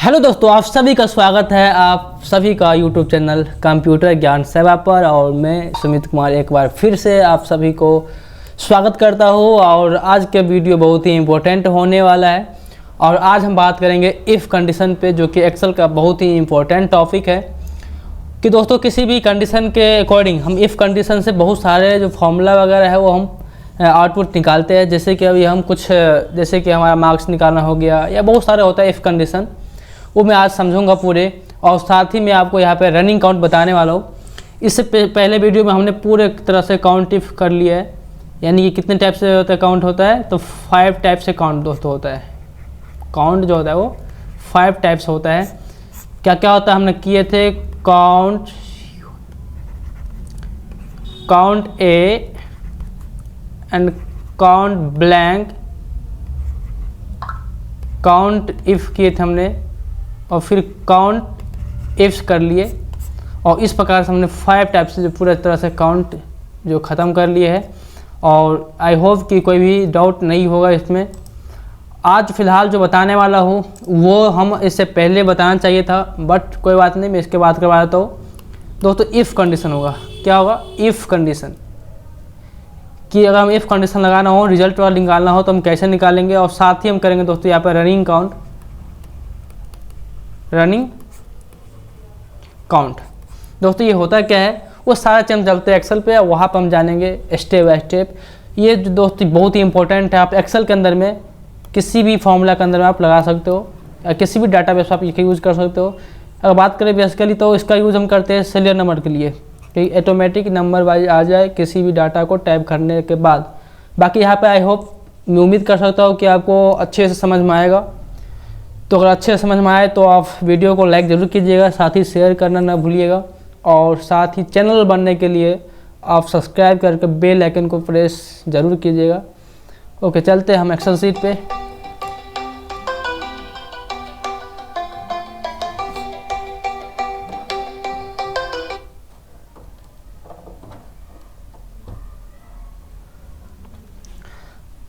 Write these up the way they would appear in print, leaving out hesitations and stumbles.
Hello दोस्तों, आप सभी का स्वागत है आप सभी का यूट्यूब चैनल कंप्यूटर ज्ञान सेवा पर। और मैं सुमित कुमार एक बार फिर से आप सभी को स्वागत करता हूँ। और आज का वीडियो बहुत ही इम्पोर्टेंट होने वाला है। और आज हम बात करेंगे इफ़ कंडीशन पे, जो कि एक्सेल का बहुत ही इम्पोर्टेंट टॉपिक है। कि दोस्तों किसी भी कंडीशन के अकॉर्डिंग हम इफ़ कंडीशन से बहुत सारे जो फॉर्मूला वगैरह है वो हम आउटपुट निकालते हैं। जैसे कि अभी हम कुछ, जैसे कि हमारा मार्क्स निकालना हो गया या बहुत सारे होता है इफ़ कंडीशन, वो मैं आज समझूंगा पूरे। और साथ ही मैं आपको यहाँ पे रनिंग काउंट बताने वाला हूँ। इससे पहले वीडियो में हमने पूरे तरह से काउंट इफ कर लिया है, यानी कि कितने टाइप से होता है काउंट होता है। तो 5 टाइप से काउंट दोस्तों होता है। काउंट जो होता है वो 5 टाइप से होता है। क्या क्या होता है हमने किए थे। Count A and count blank, count if किए थे हमने, और फिर काउंट इफ्स कर लिए। और इस प्रकार से हमने 5 टाइप से जो पूरा तरह से काउंट जो ख़त्म कर लिए है। और आई होप कि कोई भी डाउट नहीं होगा इसमें। आज फ़िलहाल जो बताने वाला हूँ वो हम इससे पहले बताना चाहिए था, बट कोई बात नहीं, मैं इसके बाद करवा देता हूँ। दोस्तों इफ़ कंडीशन होगा, क्या होगा, इफ़ कंडीशन। कि अगर हम इफ़ कंडीशन लगाना हो, रिजल्ट वाला निकालना हो तो हम कैसे निकालेंगे। और साथ ही हम करेंगे दोस्तों यहाँ पर रनिंग काउंट। दोस्तों ये होता क्या है, वो सारा चीज़ चलते हैं एक्सेल पे, वहाँ पर हम जानेंगे स्टेप बाय स्टेप। ये जो दोस्तों बहुत ही इंपॉर्टेंट है। आप एक्सेल के अंदर में किसी भी फॉर्मूला के अंदर में आप लगा सकते हो, या किसी भी डाटाबेस आप इसका यूज़ कर सकते हो। अगर बात करें बेसिकली तो इसका यूज़ हम करते हैं सीरियल नंबर के लिए, कि ऑटोमेटिक नंबर वाइज आ जाए किसी भी डाटा को टाइप करने के बाद। बाकी यहाँ पे आई होप, मैं उम्मीद कर सकता हूँ कि आपको अच्छे से समझ में आएगा। तो अगर अच्छे से समझ में आए तो आप वीडियो को लाइक ज़रूर कीजिएगा, साथ ही शेयर करना ना भूलिएगा। और साथ ही चैनल बनने के लिए आप सब्सक्राइब करके बेल आइकन को प्रेस ज़रूर कीजिएगा। ओके, चलते हैं हम एक्सेल शीट पे।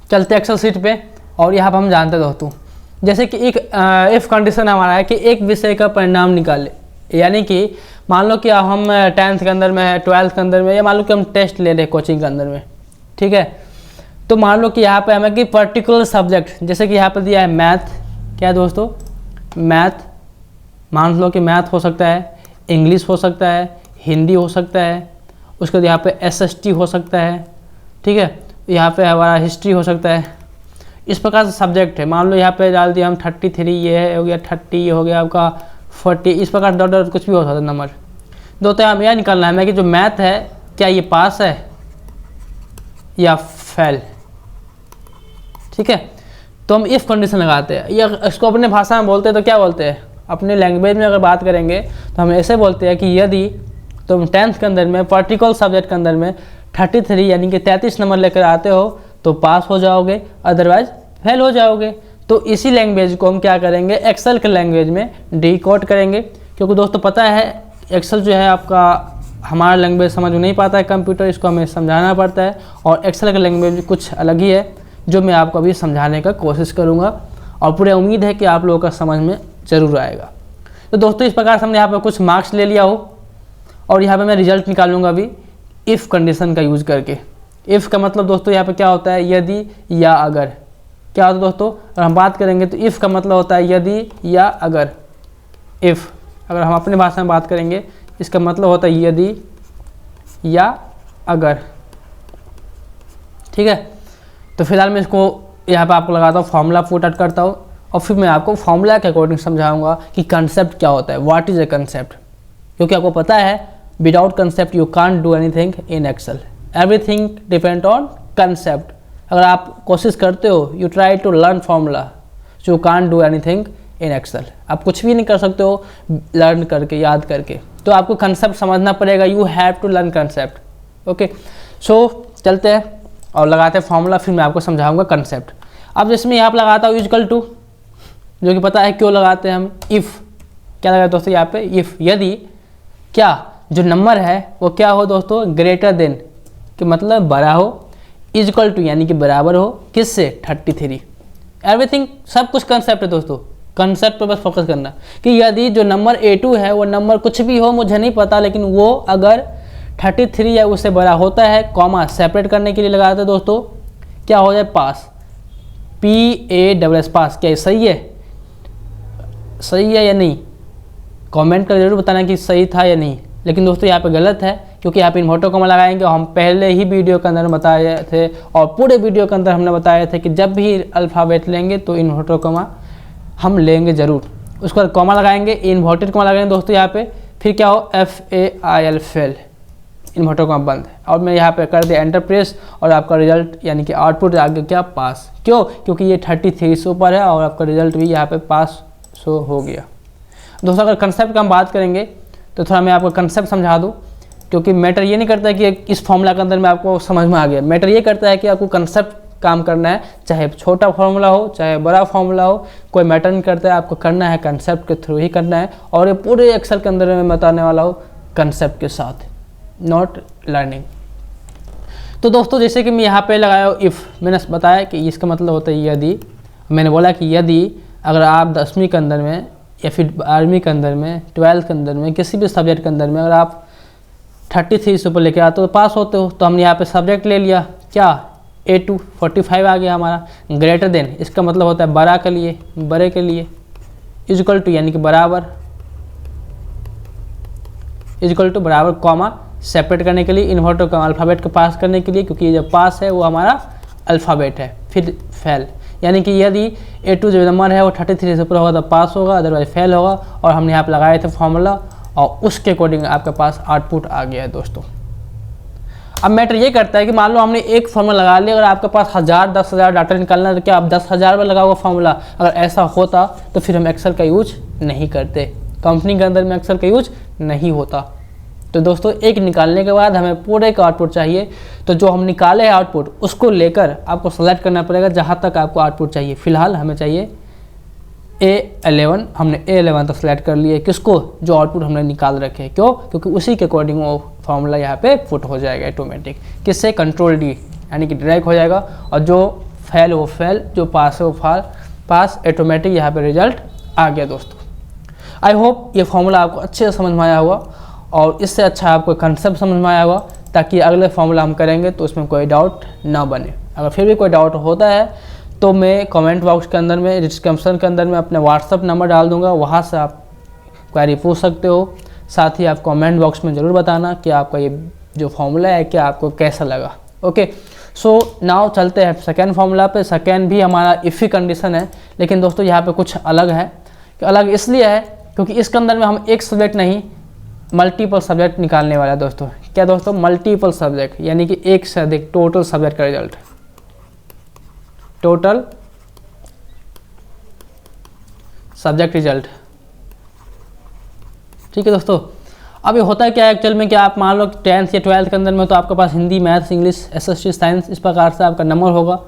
चलते एक्सेल शीट पे। और यहाँ पर हम जानते हैं दोस्तों, जैसे कि एक इफ़ कंडीशन हमारा है कि एक विषय का परिणाम निकाले। यानी कि मान लो कि हम 10th के अंदर में है, 12th के अंदर में, या मान लो कि हम टेस्ट ले रहे हैं कोचिंग के अंदर में, ठीक है। तो मान लो कि यहाँ पे हमें कि पर्टिकुलर सब्जेक्ट, जैसे कि यहाँ पर दिया है मैथ। क्या है दोस्तों, मैथ। मान लो कि मैथ हो सकता है, इंग्लिश हो सकता है, हिंदी हो सकता है, उसके बाद यहाँ पे SST हो सकता है, ठीक है। यहाँ पे हमारा हिस्ट्री हो सकता है। इस प्रकार से सब्जेक्ट है। मान लो यहाँ पे डाल दिया हम 33, ये हो गया 30, ये हो गया आपका 40। इस प्रकार डॉट कुछ भी हो सकता है नंबर। दोस्तों हमें यह निकालना है हमें कि जो मैथ है, क्या ये पास है या फेल, ठीक है। तो हम इफ़ कंडीशन लगाते हैं, या इसको अपने भाषा में बोलते हैं तो क्या बोलते हैं, अपने लैंग्वेज में अगर बात करेंगे तो हम ऐसे बोलते हैं कि यदि तुम 10th के अंदर में पर्टिकुलर सब्जेक्ट के अंदर में 33 यानी कि 33 नंबर लेकर आते हो तो पास हो जाओगे, अदरवाइज फेल हो जाओगे। तो इसी लैंग्वेज को हम क्या करेंगे, एक्सेल के लैंग्वेज में डिकोड करेंगे। क्योंकि दोस्तों पता है एक्सेल जो है आपका, हमारा लैंग्वेज समझ में नहीं पाता है कंप्यूटर, इसको हमें समझाना पड़ता है। और एक्सेल का लैंग्वेज कुछ अलग ही है, जो मैं आपको अभी समझाने का कोशिश करूँगा। और पूरी उम्मीद है कि आप लोगों का समझ में ज़रूर आएगा। तो दोस्तों इस प्रकार से हमने यहाँ पर कुछ मार्क्स ले लिया हो, और यहाँ पर मैं रिजल्ट निकालूंगा अभी इफ़ कंडीशन का यूज़ करके। इफ़ का मतलब दोस्तों यहाँ पे क्या होता है, यदि या अगर। क्या होता है दोस्तों, अगर हम बात करेंगे तो इफ़ का मतलब होता है यदि या अगर। इफ़ अगर हम अपनी भाषा में बात करेंगे, इसका मतलब होता है यदि या अगर, ठीक है। तो फिलहाल मैं इसको यहाँ पे आपको लगाता हूँ, फार्मूला पुट आउट करता हूँ, और फिर मैं आपको फार्मूला के अकॉर्डिंग समझाऊंगा कि कंसेप्ट क्या होता है, व्हाट इज़ ए कंसेप्ट। क्योंकि आपको पता है without concept you can't do anything in Excel, everything depend on concept. अगर आप कोशिश करते हो, you try to learn formula, you can't do anything in Excel. आप कुछ भी नहीं कर सकते हो लर्न करके, याद करके। तो आपको कंसेप्ट समझना पड़ेगा, you have to learn concept. Okay, so चलते हैं और लगाते हैं फार्मूला, फिर मैं आपको समझाऊंगा कंसेप्ट। अब जिसमें यहाँ पर लगाता हूँ इक्वल टू, जो कि पता है क्यों लगाते हैं हम। इफ़ क्या लगाते दोस्तों यहाँ पे, इफ़ यदि क्या जो नंबर है वो क्या हो दोस्तों, ग्रेटर देन, कि मतलब बड़ा हो, इक्वल टू यानी कि बराबर हो, किससे, 33। एवरीथिंग, सब कुछ कंसेप्ट है दोस्तों। कंसेप्ट पे बस फोकस करना कि यदि जो नंबर A2 है वो नंबर कुछ भी हो, मुझे नहीं पता, लेकिन वो अगर 33 या उससे बड़ा होता है, कॉमा सेपरेट करने के लिए लगाते हैं दोस्तों, क्या हो जाए पास, PASS पास। क्या सही है? सही है या नहीं? कमेंट कर जरूर बताना कि सही था या नहीं। लेकिन दोस्तों यहाँ पे गलत है, क्योंकि यहाँ पे इन्वर्टर कॉमा लगाएंगे। हम पहले ही वीडियो के अंदर बताए थे और पूरे वीडियो के अंदर हमने बताए थे कि जब भी अल्फ़ाबेट लेंगे तो इन्वर्टर कॉमा हम लेंगे ज़रूर। उसके बाद कॉमा लगाएंगे, इन्वर्टेड कॉमा लगाएंगे दोस्तों यहाँ पे, फिर क्या हो FAIL फेल, इन्वर्टर कॉमा बंद। और मैं यहाँ पे कर दिया एंटर प्रेस और आपका रिजल्ट यानी कि आउटपुट आ गया क्या, पास। क्यों? क्योंकि ये 33 से ऊपर है और आपका रिजल्ट भी यहाँ पे पास शो हो गया। दोस्तों अगर कंसेप्ट का हम बात करेंगे तो थोड़ा मैं आपको कंसेप्ट समझा दूँ, क्योंकि मैटर ये नहीं करता है कि इस फॉर्मूला के अंदर में आपको समझ में आ गया। मैटर ये करता है कि आपको कंसेप्ट काम करना है, चाहे छोटा फार्मूला हो चाहे बड़ा फार्मूला हो, कोई मैटर नहीं करता है, आपको करना है कंसेप्ट के थ्रू ही करना है। और ये पूरे एक्सेल के अंदर मैं बताने वाला हूँ कंसेप्ट के साथ, नॉट लर्निंग। तो दोस्तों जैसे कि मैं यहाँ पे लगाया हूँ इफ़, मैंने बताया कि इसका मतलब होता है यदि। मैंने बोला कि यदि अगर आप 10वीं के अंदर में या फिर 12वीं के अंदर में, 12th के अंदर में, किसी भी सब्जेक्ट के अंदर में अगर आप 33 से ऊपर लेके आते हो तो पास होते हो। तो हमने यहाँ पे सब्जेक्ट ले लिया क्या, A2 45 आ गया हमारा। ग्रेटर देन इसका मतलब होता है बड़ा के लिए, बड़े के लिए, इक्वल टू यानी कि बराबर, इक्वल टू बराबर, कॉमा सेपरेट करने के लिए, इन्वर्टर का अल्फ़ाबेट को पास करने के लिए, क्योंकि ये जो पास है वो हमारा अल्फ़ाबेट है। फिर फेल यानी कि यदि A2 जो नंबर है वो 33 से ऊपर होगा तो पास होगा, अदरवाइज फेल होगा। और हमने यहाँ पर लगाए थे फॉर्मूला और उसके अकॉर्डिंग आपके पास आउटपुट आ गया है दोस्तों। अब मैटर ये करता है कि मान लो हमने एक फॉर्मूला लगा लिया, अगर आपके पास 1000 10,000 डाटा निकालना है तो क्या आप 10,000 में लगा हुआ फॉर्मूला, अगर ऐसा होता तो फिर हम एक्सेल का यूज नहीं करते, कंपनी के अंदर में एक्सेल का यूज नहीं होता। तो दोस्तों एक निकालने के बाद हमें पूरे का आउटपुट चाहिए, तो जो हम निकाले हैं आउटपुट उसको लेकर आपको सेलेक्ट करना पड़ेगा जहाँ तक आपको आउटपुट चाहिए। फिलहाल हमें चाहिए A11, हमने A11 तक सेलेक्ट कर लिए, किसको, जो आउटपुट हमने निकाल रखे। क्यों? क्योंकि उसी के अकॉर्डिंग वो फॉर्मूला यहाँ पे पुट हो जाएगा ऑटोमेटिक, किससे, कंट्रोल D यानी कि डायरेक्ट हो जाएगा। और जो फेल वो फेल, जो पास है वो पास, ऑटोमेटिक यहाँ पे रिजल्ट आ गया दोस्तों। आई होप ये फॉर्मूला आपको अच्छे से समझ में आया होगा और इससे अच्छा आपको कंसेप्ट समझ में आया होगा, ताकि अगले फॉर्मूला हम करेंगे तो उसमें कोई डाउट ना बने। अगर फिर भी कोई डाउट होता है तो मैं कमेंट बॉक्स के अंदर में, डिस्क्रिप्शन के अंदर में अपने व्हाट्सअप नंबर डाल दूंगा, वहाँ से आप क्वेरी पूछ सकते हो। साथ ही आप कमेंट बॉक्स में ज़रूर बताना कि आपका ये जो फॉर्मूला है क्या आपको कैसा लगा। ओके, सो नाउ चलते हैं सेकेंड फॉर्मूला पे। सेकेंड भी हमारा इफ़ी कंडीशन है, लेकिन दोस्तों यहाँ पे कुछ अलग है। अलग इसलिए है क्योंकि इसके अंदर में हम एक सब्जेक्ट नहीं मल्टीपल सब्जेक्ट निकालने वाला है दोस्तों। क्या दोस्तों? मल्टीपल सब्जेक्ट यानी कि एक से अधिक, टोटल सब्जेक्ट का रिजल्ट, टोटल सब्जेक्ट रिजल्ट। ठीक है दोस्तों, अब ये होता है क्या एक्चुअल में, कि आप मान लो 10th या 12th के अंदर में तो आपके पास Hindi, maths, English, SST, science, इस प्रकार से आपका नंबर होगा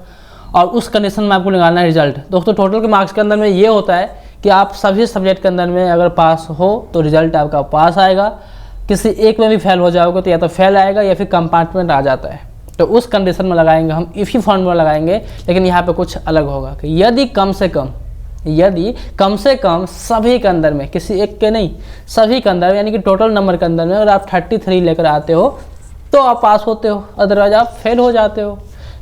और उस कंडीशन में आपको निकालना है रिजल्ट। दोस्तों टोटल के मार्क्स के अंदर में ये होता है कि आप सभी सब्जेक्ट के अंदर में अगर पास हो तो रिजल्ट आपका पास आएगा, किसी एक में भी फेल हो जाओगे तो या तो फेल आएगा या फिर कंपार्टमेंट आ जाता है। तो उस कंडीशन में लगाएंगे हम इफ़ी फॉर्मूला लगाएंगे, लेकिन यहाँ पे कुछ अलग होगा कि यदि कम से कम सभी के अंदर में, किसी एक के नहीं, सभी के अंदर यानी कि टोटल नंबर के अंदर में अगर आप 33 लेकर आते हो तो आप पास होते हो, अदरवाइज आप फेल हो जाते हो।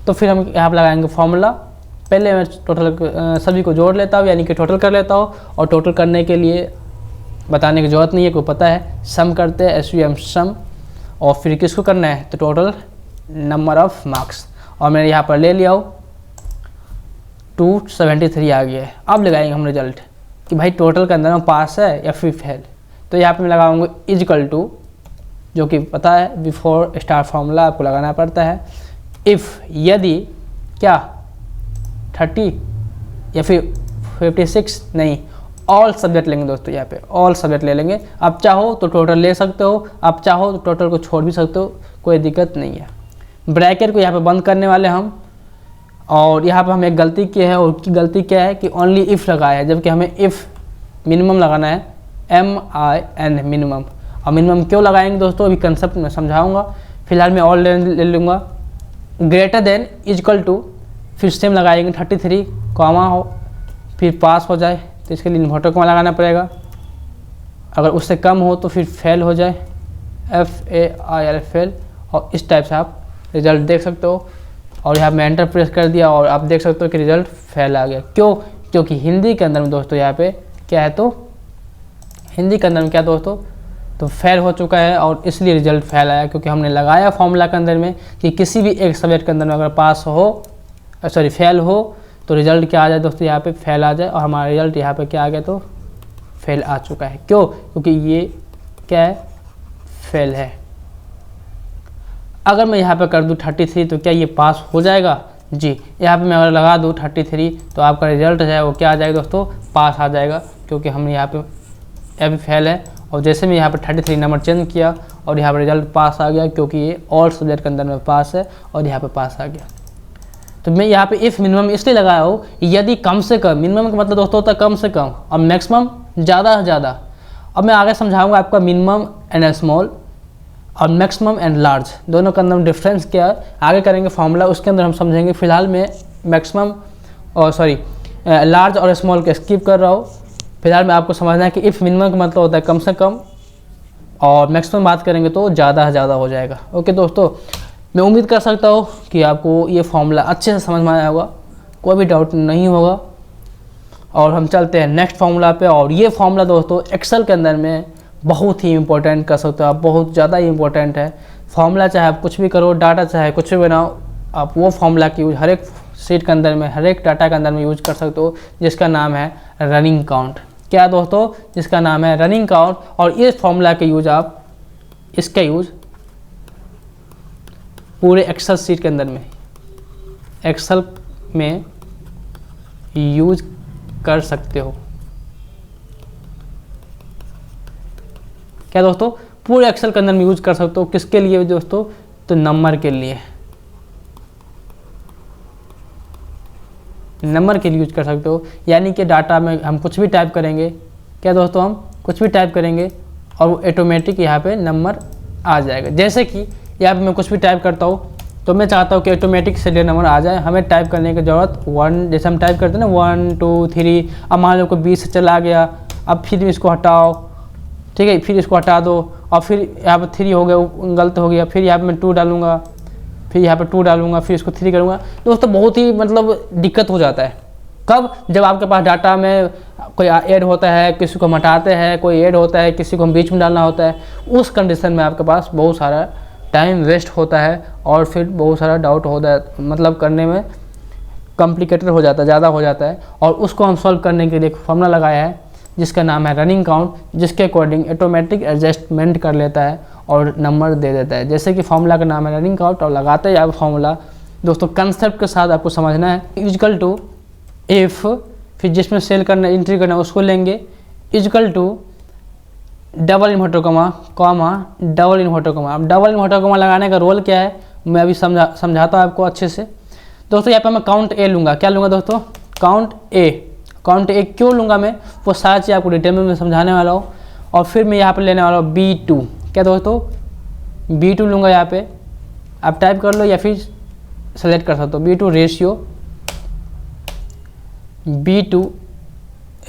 तो फिर हम यहाँ पर लगाएंगे फॉर्मूला। पहले मैं टोटल सभी को जोड़ लेता हूँ यानी कि टोटल कर लेता हूँ, और टोटल करने के लिए बताने की ज़रूरत नहीं है, कोई पता है, सम करते हैं, SUM सम, और फिर किसको करना है तो टोटल नंबर ऑफ मार्क्स, और मैंने यहाँ पर ले लिया हो 273 आ गया है। अब लगाएंगे हम रिजल्ट कि भाई टोटल के अंदर में पास है या फिर फेल। तो यहाँ पे मैं लगाऊंगा इक्वल टू, जो कि पता है बिफोर स्टार फार्मूला आपको लगाना पड़ता है, इफ़ यदि क्या 30 या फिर 56 नहीं, ऑल सब्जेक्ट लेंगे दोस्तों। यहाँ पे ऑल सब्जेक्ट ले लेंगे। आप चाहो तो टोटल ले सकते हो, आप चाहो तो टोटल को छोड़ भी सकते हो, कोई दिक्कत नहीं है। ब्रैकेट को यहाँ पे बंद करने वाले हम, और यहाँ पे हम एक गलती की है, और गलती क्या है कि ओनली इफ़ लगाया है, जबकि हमें इफ़ मिनिमम लगाना है, MIN मिनिमम। और मिनिमम क्यों लगाएंगे दोस्तों अभी कंसेप्ट में समझाऊंगा। फिलहाल मैं ऑल ले लूँगा। ग्रेटर देन इक्वल टू, फिर सेम लगाएंगे 33, कॉमा हो, फिर पास हो जाए तो इसके लिए इन्वर्टर कॉमा लगाना पड़ेगा। अगर उससे कम हो तो फिर फेल हो जाए, FAIL फेल, और इस टाइप से आप रिजल्ट देख सकते हो। और यहाँ मैं एंटर प्रेस कर दिया और आप देख सकते हो कि रिजल्ट फेल आ गया। क्यों? क्योंकि हिंदी के अंदर में दोस्तों यहाँ पे क्या है, तो हिंदी के अंदर में क्या दोस्तों, तो फेल हो चुका है और इसलिए रिजल्ट फेल आया, क्योंकि हमने लगाया फॉर्मूला के अंदर में कि किसी भी एक सब्जेक्ट के अंदर में अगर पास हो फेल हो तो रिजल्ट क्या आ जाए दोस्तों, यहाँ पे फेल आ जाए, और हमारा रिजल्ट यहाँ पे क्या आ गया, तो फेल आ चुका है। क्यों? क्योंकि ये क्या है, फेल है। अगर मैं यहाँ पे कर दूँ 33 तो क्या ये पास हो जाएगा? जी, यहाँ पे मैं अगर लगा दूँ 33 तो आपका रिजल्ट है वो क्या आ जाएगा दोस्तों, पास आ जाएगा, क्योंकि हमने यहाँ पे फेल है। और जैसे मैं यहाँ पे 33 नंबर चेंज किया और यहाँ पर रिजल्ट पास आ गया, क्योंकि ये ऑल सब्जेक्ट के अंदर में पास है और यहाँ पे पास आ गया। तो मैं यहाँ पे इफ़ मिनिमम इसलिए लगाया हो, यदि कम से कम, मिनिमम का मतलब दोस्तों होता है कम से कम, और मैक्सिमम ज़्यादा से ज़्यादा। अब मैं आगे समझाऊंगा आपका मिनिमम एंड स्मॉल और मैक्सिमम एंड लार्ज दोनों के अंदर डिफरेंस क्या है, आगे करेंगे फॉर्मूला, उसके अंदर हम समझेंगे। फिलहाल मैं मैक्सिमम लार्ज और स्मॉल को स्किप कर रहा हूँ। फिलहाल में आपको समझना है कि इफ़ मिनिमम का मतलब होता है कम से कम, और मैक्सिमम बात करेंगे तो ज़्यादा से ज़्यादा हो जाएगा। ओके दोस्तों, मैं उम्मीद कर सकता हूँ कि आपको ये फॉर्मूला अच्छे से समझ में आया होगा, कोई भी डाउट नहीं होगा। और हम चलते हैं नेक्स्ट फार्मूला पे। और ये फार्मूला दोस्तों एक्सेल के अंदर में बहुत ही इंपॉर्टेंट कर सकते हो आप, बहुत ज़्यादा ही इंपॉर्टेंट है फार्मूला। चाहे आप कुछ भी करो, डाटा चाहे कुछ भी बनाओ, आप वो फार्मूला की यूज हर एक शीट के अंदर में, हर एक डाटा के अंदर में यूज कर सकते हो, जिसका नाम है रनिंग काउंट। क्या दोस्तों? जिसका नाम है रनिंग काउंट। और इस फार्मूला के यूज आप, इसका यूज पूरे एक्सेल शीट के अंदर में, एक्सेल में यूज कर सकते हो। क्या दोस्तों? पूरे एक्सेल के अंदर में यूज कर सकते हो। किसके लिए दोस्तों? तो नंबर के लिए, नंबर के लिए यूज कर सकते हो। यानी कि डाटा में हम कुछ भी टाइप करेंगे, क्या दोस्तों, हम कुछ भी टाइप करेंगे और वो ऑटोमेटिक यहाँ पे नंबर आ जाएगा। जैसे कि यहाँ पे मैं कुछ भी टाइप करता हूँ तो मैं चाहता हूँ कि ऑटोमेटिक से ये नंबर आ जाए, हमें टाइप करने की ज़रूरत 1, जैसे हम टाइप करते हैं ना 1 2 3। अब मान लो कोई 20 से चला गया, अब फिर इसको हटाओ, ठीक है, फिर इसको हटा दो, और फिर यहाँ पर 3 हो गया, गलत हो गया, फिर यहाँ पर मैं 2 डालूंगा, फिर यहाँ पर 2 डालूंगा, फिर इसको 3 करूँगा। दोस्तों बहुत ही मतलब दिक्कत हो जाता है। कब? जब आपके पास डाटा में कोई ऐड होता है, किसी को हम हटाते हैं, कोई ऐड होता है, किसी को हम बीच में डालना होता है, उस कंडीशन में आपके पास बहुत सारा टाइम वेस्ट होता है और फिर बहुत सारा डाउट होता है, मतलब करने में कॉम्प्लिकेटेड हो जाता है, ज़्यादा हो जाता है। और उसको हम सॉल्व करने के लिए एक फॉर्मूला लगाया है जिसका नाम है रनिंग काउंट, जिसके अकॉर्डिंग ऑटोमेटिक एडजस्टमेंट कर लेता है और नंबर दे देता है। जैसे कि फॉर्मूला का नाम है रनिंग काउंट, और लगाते ही आप फॉर्मूला दोस्तों कंसेप्ट के साथ आपको समझना है। इक्वल टू इफ़, फिर जिसमें सेल करना एंट्री करना उसको लेंगे, equal to double inverter comma double inverter comma. अब डबल इन्वर्टर कॉमा लगाने का रोल क्या है मैं अभी समझाता हूँ आपको अच्छे से। दोस्तों यहाँ पे मैं काउंट ए लूँगा। क्या लूँगा दोस्तों? काउंट ए। काउंट ए क्यों लूँगा मैं, वो सारा चीज़ आपको डिटेल में मैं समझाने वाला हूँ। और फिर मैं यहाँ पे लेने वाला हूँ B2। क्या दोस्तों? B2 लूँगा। यहाँ पे आप टाइप कर लो या फिर सेलेक्ट कर सकते हो, B2 ratio, B2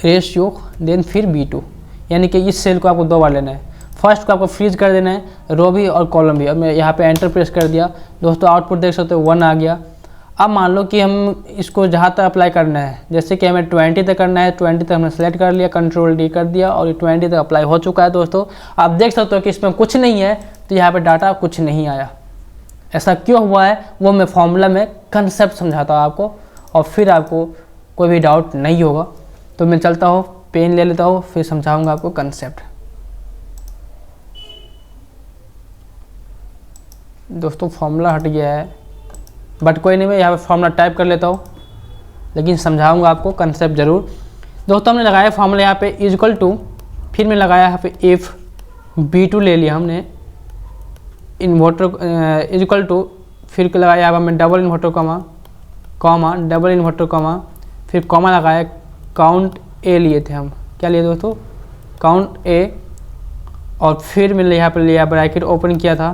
ratio, then फिर B2। यानी कि इस सेल को आपको 2 बार लेना है। फर्स्ट को आपको फ्रीज कर देना है, रो भी और कॉलम भी। अब मैं यहाँ पे एंटर प्रेस कर दिया दोस्तों, आउटपुट देख सकते हो 1 आ गया। अब मान लो कि हम इसको जहाँ तक अप्लाई करना है, जैसे कि हमें 20 तक करना है, 20 तक हमने सेलेक्ट कर लिया, कंट्रोल D कर दिया और ये 20 तक अप्लाई हो चुका है। दोस्तों आप देख सकते हो कि इसमें कुछ नहीं है, तो यहाँ पर डाटा कुछ नहीं आया। ऐसा क्यों हुआ है वो मैं फॉर्मूला में कंसेप्ट समझाता हूँ आपको, और फिर आपको कोई भी डाउट नहीं होगा। तो मैं चलता हूँ, पेन ले लेता हूँ, फिर समझाऊंगा आपको कंसेप्ट। दोस्तों फॉर्मूला हट गया है, बट कोई नहीं, मैं यहाँ पे फॉर्मूला टाइप कर लेता हूँ, लेकिन समझाऊंगा आपको कंसेप्ट ज़रूर। दोस्तों हमने लगाया फॉर्मूला यहाँ पे इक्वल टू, फिर मैं लगाया यहाँ पे इफ़ B2 ले लिया हमने, इन्वर्टर इक्वल टू, फिर लगाया यहाँ पर मैं double inverter comma double inverter comma, फिर कॉमा लगाया, काउंट ए लिए थे हम। क्या लिए दोस्तों? काउंट ए। और फिर मैंने यहाँ पर लिया ब्रैकेट ओपन किया था,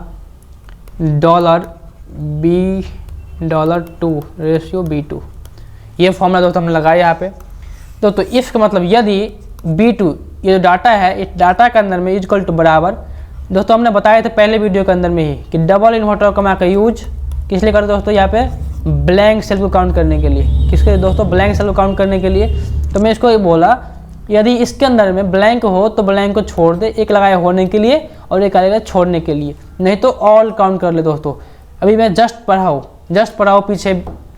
$B2 रेशियो B2। ये फॉर्मूला दोस्तों हमने लगाया यहाँ पे। तो इफ़ का मतलब यदि B2 ये जो डाटा है, इस डाटा के अंदर में इक्वल टू बराबर, दोस्तों हमने बताया था पहले वीडियो के अंदर में ही कि डबल इन्वर्टर कमा का यूज किस लिए करते दोस्तों, यहाँ पे ब्लैंक सेल को काउंट करने के लिए। किसके लिए दोस्तों, ब्लैंक सेल को काउंट करने के लिए। तो मैं इसको बोला यदि इसके अंदर में ब्लैंक हो तो ब्लैंक को छोड़ दे, एक लगाया होने के लिए और एक आएगा छोड़ने के लिए, नहीं तो ऑल काउंट कर ले दोस्तों। अभी मैं जस्ट पढ़ा हूँ पीछे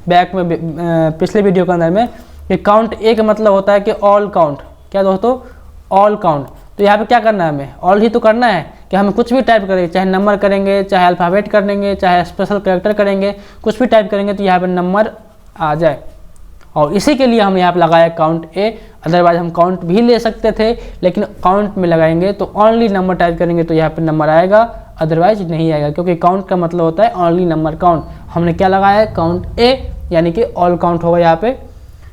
बैक में पिछले वीडियो के अंदर में कि काउंट ए का मतलब होता है कि ऑल काउंट। क्या दोस्तों, ऑल काउंट। तो यहाँ पे क्या करना है, हमें ऑल ही तो करना है कि हमें कुछ भी टाइप करेंगे, चाहे नंबर करेंगे, चाहे अल्फ़ाबेट करेंगे, चाहे स्पेशल कैरेक्टर करेंगे, कुछ भी टाइप करेंगे तो यहाँ पे नंबर आ जाए। और इसी के लिए हम यहाँ पे लगाया काउंट ए। अदरवाइज हम काउंट भी ले सकते थे, लेकिन काउंट में लगाएंगे तो ओनली नंबर टाइप करेंगे तो यहाँ पे नंबर आएगा, अदरवाइज नहीं आएगा, क्योंकि काउंट का मतलब होता है ओनली नंबर काउंट। हमने क्या लगाया है, काउंट ए, यानी कि ऑल काउंट होगा यहाँ पे।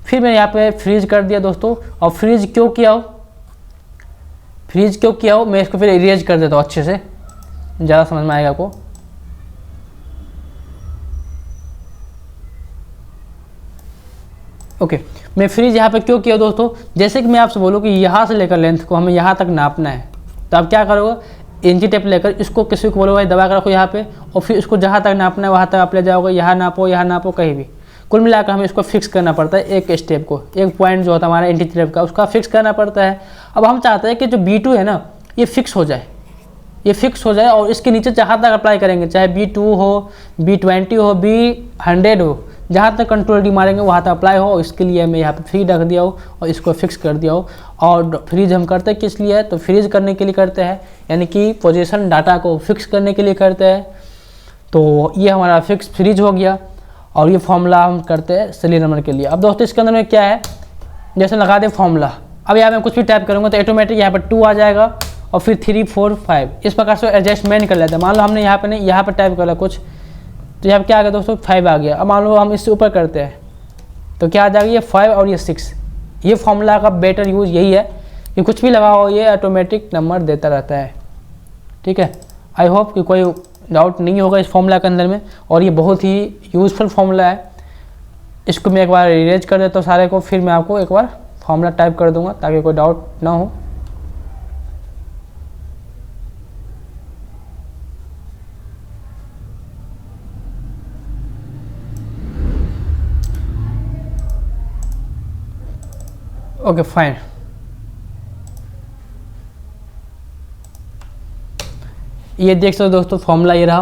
फिर मैंने यहाँ पे फ्रीज कर दिया दोस्तों। और फ्रीज क्यों किया हो, मैं इसको फिर इरेज कर देता हूँ अच्छे से, ज़्यादा समझ में आएगा आपको। ओके, मैं फ्रीज यहाँ पे क्यों किया दोस्तों, जैसे कि मैं आपसे बोलूँ कि यहाँ से लेकर लेंथ को हमें यहाँ तक नापना है, तो आप क्या करोगे, इंची टेप लेकर इसको किसी को बोलोगे भाई दबा कर रखो यहाँ पे, और फिर इसको जहाँ तक नापना है वहाँ तक आप ले जाओगे, यहाँ नापो कहीं भी। कुल मिलाकर हमें इसको फिक्स करना पड़ता है, एक स्टेप को, एक पॉइंट जो होता है हमारा इंची टेप का, उसका फिक्स करना पड़ता है। अब हम चाहते हैं कि जो B2 है ना, ये फिक्स हो जाए, और इसके नीचे जहाँ तक अप्लाई करेंगे, चाहे B2 हो, B20 हो, B100 हो, जहाँ तक कंट्रोल डी मारेंगे वहाँ तक अप्लाई हो। इसके लिए मैं यहाँ पे फ्रीज रख दिया हो और इसको फिक्स कर दिया हो। और फ्रीज हम करते हैं किस लिए, तो फ्रीज करने के लिए करते हैं, यानी कि पोजीशन डाटा को फिक्स करने के लिए करते हैं। तो ये हमारा फिक्स फ्रीज हो गया। और ये फॉर्मूला हम करते हैं सीरियल नंबर के लिए। अब दोस्तों इसके अंदर में क्या है, जैसे लगा दे फॉर्मूला, अब यहाँ मैं कुछ भी टाइप करूँगा तो ऑटोमेटिक यहाँ पर 2 आ जाएगा और फिर 3, 4, 5 इस प्रकार से एडजस्टमेंट कर लेते हैं। मान लो हमने यहाँ पे नहीं, यहाँ पर टाइप करा कुछ, तो यहाँ पर क्या आ गया दोस्तों, 5 आ गया। अब मान लो हम इससे ऊपर करते हैं तो क्या आ जाएगा, ये 5 और ये 6। ये फॉर्मूला का बेटर यूज़ यही है कि कुछ भी लगाओ ये ऑटोमेटिक नंबर देता रहता है। ठीक है, आई होप कि कोई डाउट नहीं होगा इस फॉर्मूला के अंदर में, और ये बहुत ही यूज़फुल फॉर्मूला है। इसको मैं एक बार इरेज कर देता हूँ सारे को, फिर मैं आपको एक बार फॉर्मूला टाइप कर दूंगा ताकि कोई डाउट ना हो। ओके फाइन, ये देख सकते हो दोस्तों फॉर्मूला ये रहा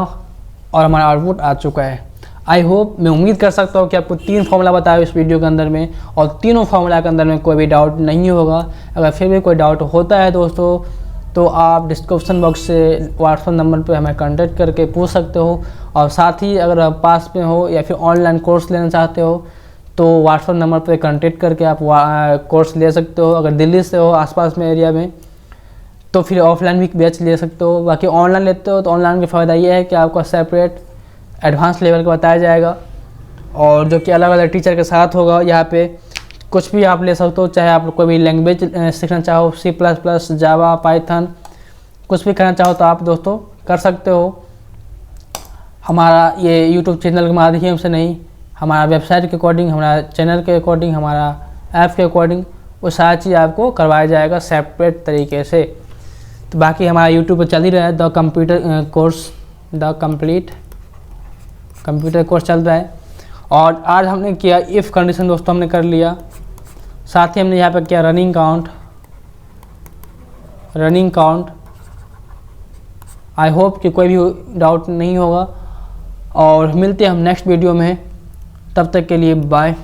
और हमारा आउटपुट आ चुका है। आई होप, मैं उम्मीद कर सकता हूँ कि आपको 3 फॉर्मूला बताया इस वीडियो के अंदर में, और तीनों फॉर्मूला के अंदर में कोई भी डाउट नहीं होगा। अगर फिर भी कोई डाउट होता है दोस्तों तो आप डिस्क्रिप्शन बॉक्स से व्हाट्सएप नंबर पे हमें कांटेक्ट करके पूछ सकते हो। और साथ ही अगर आप पास में हो या फिर ऑनलाइन कोर्स लेना चाहते हो तो व्हाट्सएप नंबर पे कांटेक्ट करके आप कोर्स ले सकते हो। अगर दिल्ली से हो आसपास में एरिया में तो फिर ऑफलाइन भी बैच ले सकते हो। बाकी ऑनलाइन लेते हो तो ऑनलाइन का फ़ायदा ये है कि आपको सेपरेट एडवांस लेवल का बताया जाएगा, और जो कि अलग अलग टीचर के साथ होगा। यहाँ पे कुछ भी आप ले सकते हो, चाहे आप कोई भी लैंग्वेज सीखना चाहो, C++, जावा, पाइथन, कुछ भी करना चाहो तो आप दोस्तों कर सकते हो। हमारा ये यूट्यूब चैनल के माध्यम से नहीं, हमारा वेबसाइट के अकॉर्डिंग, हमारा चैनल के अकॉर्डिंग, हमारा ऐप के अकॉर्डिंग वो सारी चीज़ आपको करवाया जाएगा सेपरेट तरीके से। तो बाकी हमारा यूट्यूब पर चल ही रहा है द कंप्लीट कंप्यूटर कोर्स चल रहा है। और आज हमने किया इफ़ कंडीशन दोस्तों, हमने कर लिया। साथ ही हमने यहाँ पर किया रनिंग काउंट। आई होप कि कोई भी डाउट नहीं होगा, और मिलते हैं हम नेक्स्ट वीडियो में। तब तक के लिए बाय।